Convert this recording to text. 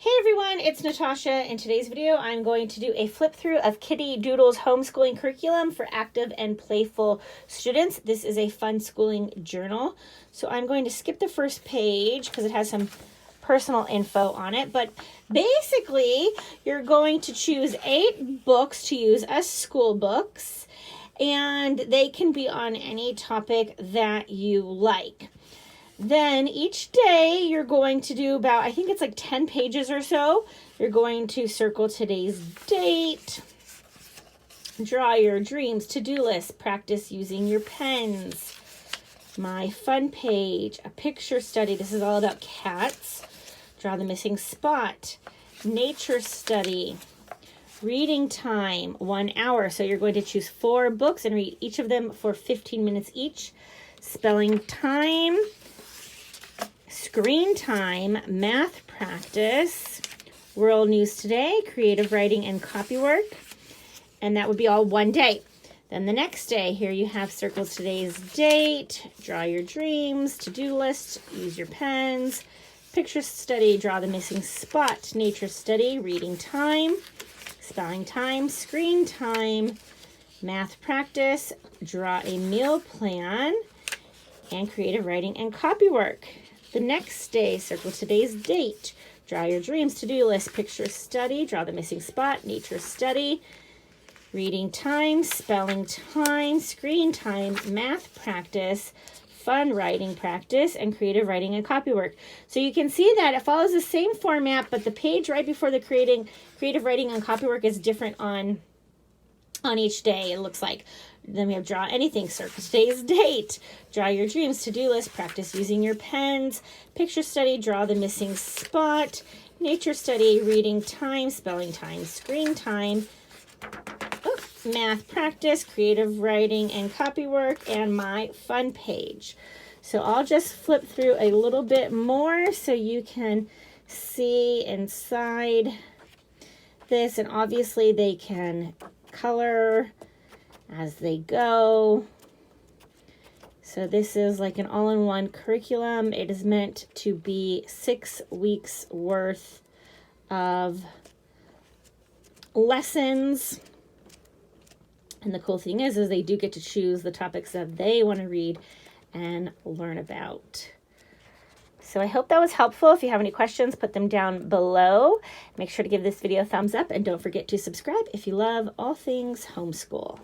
Hey everyone, it's Natasha. In today's video, I'm going to do a flip through of Kitty Doodle's homeschooling curriculum for active and playful students. This is a Funschooling journal. So I'm going to skip the first page because it has some personal info on it. But basically, you're going to choose 8 books to use as school books, and they can be on any topic that you like. Then each day you're going to do about, I think it's like 10 pages or so. You're going to circle today's date, draw your dreams, to-do list, practice using your pens, my fun page, a picture study. This is all about cats. Draw the missing spot, nature study, reading time, 1 hour. So you're going to choose 4 books and read each of them for 15 minutes each. Spelling time, screen time, math practice, world news today, creative writing and copy work, and that would be all one day. Then the next day, here you have circles today's date, draw your dreams, to-do list, use your pens, picture study, draw the missing spot, nature study, reading time, spelling time, screen time, math practice, draw a meal plan, and creative writing and copy work. The next day, circle today's date, draw your dreams, to-do list, picture study, draw the missing spot, nature study, reading time, spelling time, screen time, math practice, fun writing practice, and creative writing and copy work. So you can see that it follows the same format, but the page right before the creative writing and copy work is different on each day, it looks like. Then we have draw anything, circle today's date, draw your dreams, to-do list, practice using your pens, picture study, draw the missing spot, nature study, reading time, spelling time, screen time, math practice, creative writing and copy work, and my fun page. So I'll just flip through a little bit more so you can see inside this, and obviously they can color as they go. So this is like an all-in-one curriculum. It is meant to be 6 weeks worth of lessons. And the cool thing is they do get to choose the topics that they want to read and learn about. So I hope that was helpful. If you have any questions, put them down below. Make sure to give this video a thumbs up, and don't forget to subscribe if you love all things homeschool.